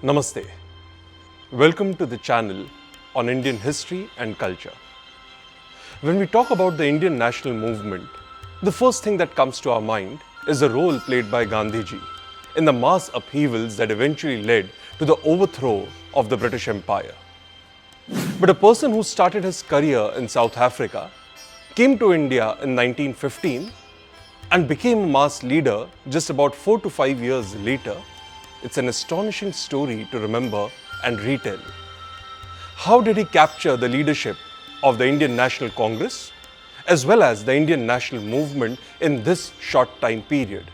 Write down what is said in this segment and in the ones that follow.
Namaste. Welcome to the channel on Indian history and culture. When we talk about the Indian national movement, the first thing that comes to our mind is the role played by Gandhiji in the mass upheavals that eventually led to the overthrow of the British Empire. But a person who started his career in South Africa came to India in 1915 and became a mass leader just about 4 to 5 years later. It's an astonishing story to remember and retell. How did he capture the leadership of the Indian National Congress as well as the Indian national movement in this short time period?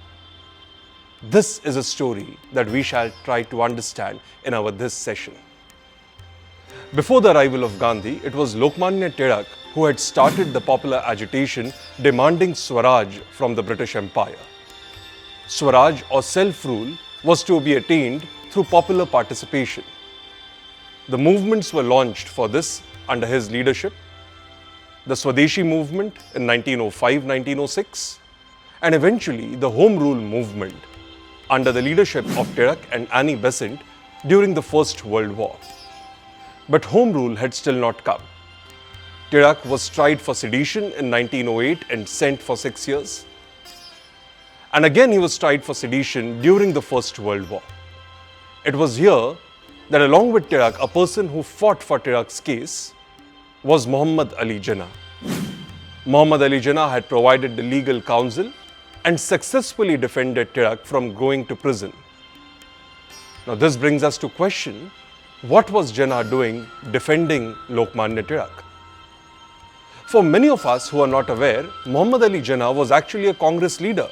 This is a story that we shall try to understand in our this session. Before the arrival of Gandhi, it was Lokmanya Tilak who had started the popular agitation demanding Swaraj from the British Empire. Swaraj or self-rule was to be attained through popular participation. The movements were launched for this under his leadership. The Swadeshi movement in 1905-1906 and eventually the Home Rule movement under the leadership of Tilak and Annie Besant during the First World War. But Home Rule had still not come. Tilak was tried for sedition in 1908 and sent for 6 years. And again he was tried for sedition during the First World War. It was here that along with Tilak, a person who fought for Tilak's case was Muhammad Ali Jinnah. Muhammad Ali Jinnah had provided the legal counsel and successfully defended Tilak from going to prison. Now this brings us to question, what was Jinnah doing defending Lokmanya Tilak? For many of us who are not aware, Muhammad Ali Jinnah was actually a Congress leader.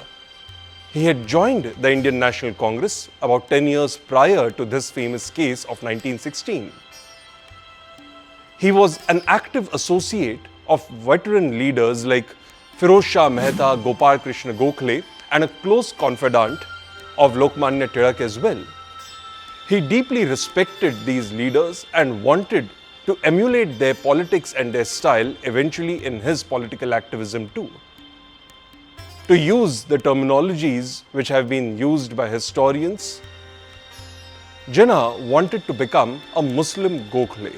He had joined the Indian National Congress about 10 years prior to this famous case of 1916. He was an active associate of veteran leaders like Firoz Shah Mehta, Gopal Krishna Gokhale, and a close confidant of Lokmanya Tilak as well. He deeply respected these leaders and wanted to emulate their politics and their style eventually in his political activism too. To use the terminologies which have been used by historians, Jinnah wanted to become a Muslim Gokhale,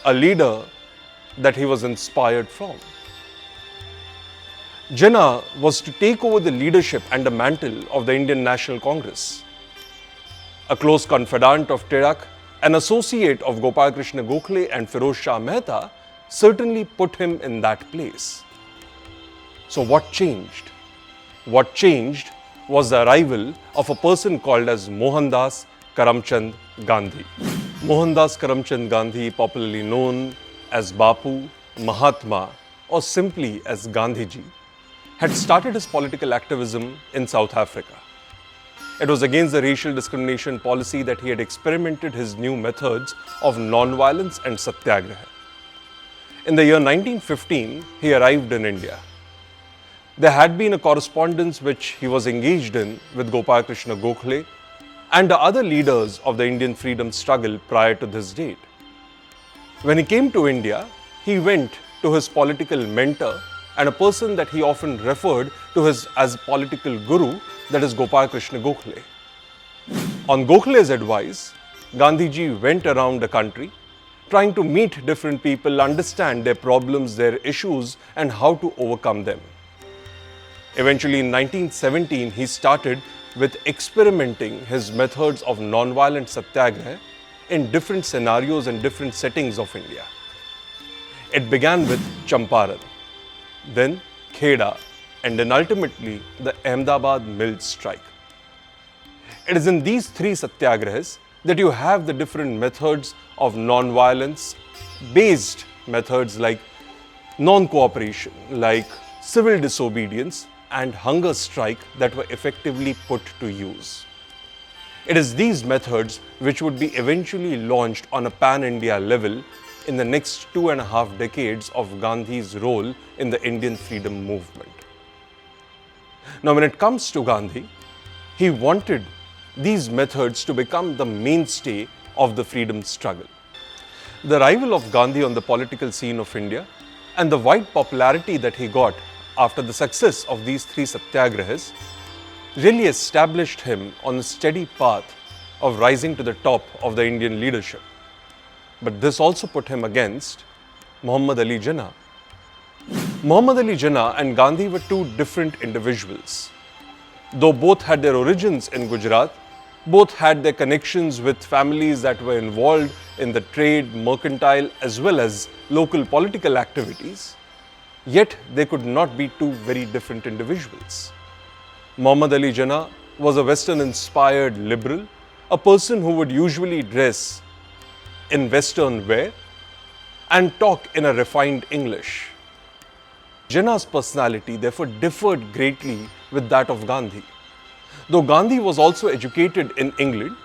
a leader that he was inspired from. Jinnah was to take over the leadership and the mantle of the Indian National Congress. A close confidant of Tilak, an associate of Gopal Krishna Gokhale and Firoz Shah Mehta certainly put him in that place. So what changed? What changed was the arrival of a person called as Mohandas Karamchand Gandhi. Mohandas Karamchand Gandhi, popularly known as Bapu, Mahatma, or simply as Gandhiji, had started his political activism in South Africa. It was against the racial discrimination policy that he had experimented his new methods of non-violence and satyagraha. In the year 1915, he arrived in India. There had been a correspondence which he was engaged in with Gopal Krishna Gokhale and the other leaders of the Indian freedom struggle prior to this date. When he came to India, he went to his political mentor and a person that he often referred to as political guru, that is Gopal Krishna Gokhale. On Gokhale's advice, Gandhiji went around the country trying to meet different people, understand their problems, their issues and how to overcome them. Eventually in 1917, he started with experimenting his methods of non-violent satyagraha in different scenarios and different settings of India. It began with Champaran, then Kheda, and then ultimately the Ahmedabad mill strike. It is in these three satyagrahas that you have the different methods of non-violence based methods like non-cooperation, like civil disobedience and hunger strike that were effectively put to use. It is these methods which would be eventually launched on a pan-India level in the next 2.5 decades of Gandhi's role in the Indian freedom movement. Now, when it comes to Gandhi, he wanted these methods to become the mainstay of the freedom struggle. The arrival of Gandhi on the political scene of India and the wide popularity that he got after the success of these three satyagrahas really established him on a steady path of rising to the top of the Indian leadership. But this also put him against Muhammad Ali Jinnah. Muhammad Ali Jinnah and Gandhi were two different individuals. Though both had their origins in Gujarat, both had their connections with families that were involved in the trade, mercantile, as well as local political activities, yet they could not be two very different individuals. Muhammad Ali Jinnah was a Western-inspired liberal, a person who would usually dress in Western wear and talk in a refined English. Jinnah's personality therefore differed greatly with that of Gandhi. Though Gandhi was also educated in England,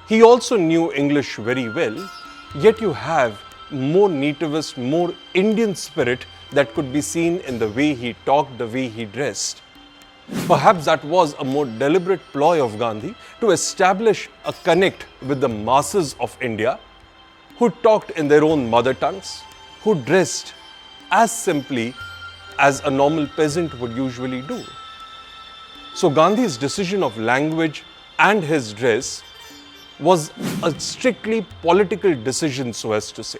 he also knew English very well, yet you have more nativist, more Indian spirit that could be seen in the way he talked, the way he dressed. Perhaps that was a more deliberate ploy of Gandhi to establish a connect with the masses of India who talked in their own mother tongues, who dressed as simply as a normal peasant would usually do. So Gandhi's decision of language and his dress was a strictly political decision, so as to say.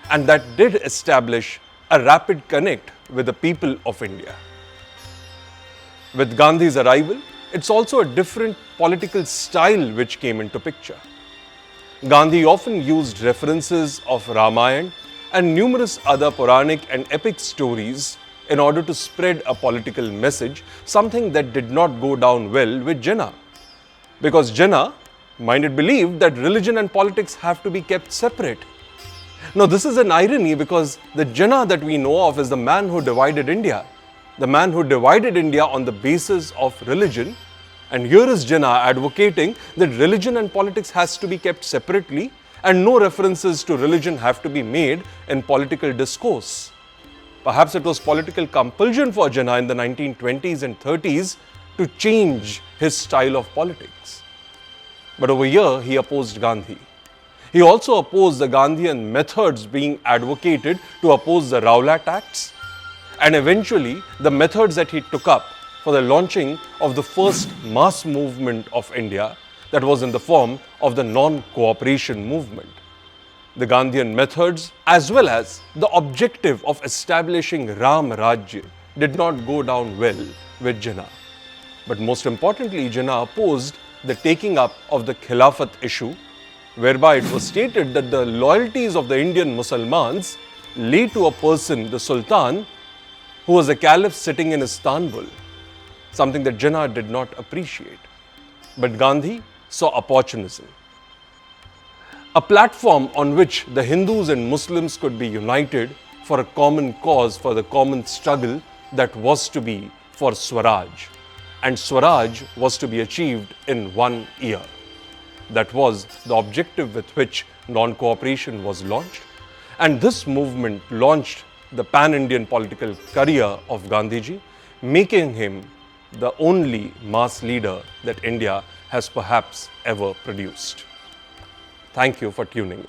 And that did establish a rapid connect with the people of India. With Gandhi's arrival, it's also a different political style which came into picture. Gandhi often used references of Ramayana and numerous other Puranic and epic stories in order to spread a political message, something that did not go down well with Jinnah. Because Jinnah believed that religion and politics have to be kept separate. Now this is an irony because the Jinnah that we know of is the man who divided India. The man who divided India on the basis of religion. And here is Jinnah advocating that religion and politics has to be kept separately and no references to religion have to be made in political discourse. Perhaps it was political compulsion for Jinnah in the 1920s and 30s to change his style of politics. But over here, he opposed Gandhi. He also opposed the Gandhian methods being advocated to oppose the Rowlatt Acts, and eventually the methods that he took up for the launching of the first mass movement of India, that was in the form of the non-cooperation movement. The Gandhian methods as well as the objective of establishing Ram Rajya did not go down well with Jinnah. But most importantly, Jinnah opposed the taking up of the Khilafat issue, whereby it was stated that the loyalties of the Indian Muslims lay to a person, the Sultan, who was a caliph sitting in Istanbul, something that Jinnah did not appreciate. But Gandhi saw opportunism, a platform on which the Hindus and Muslims could be united for a common cause, for the common struggle that was to be for Swaraj. And Swaraj was to be achieved in 1 year. That was the objective with which non-cooperation was launched. And this movement launched the pan-Indian political career of Gandhiji, making him the only mass leader that India has perhaps ever produced. Thank you for tuning in.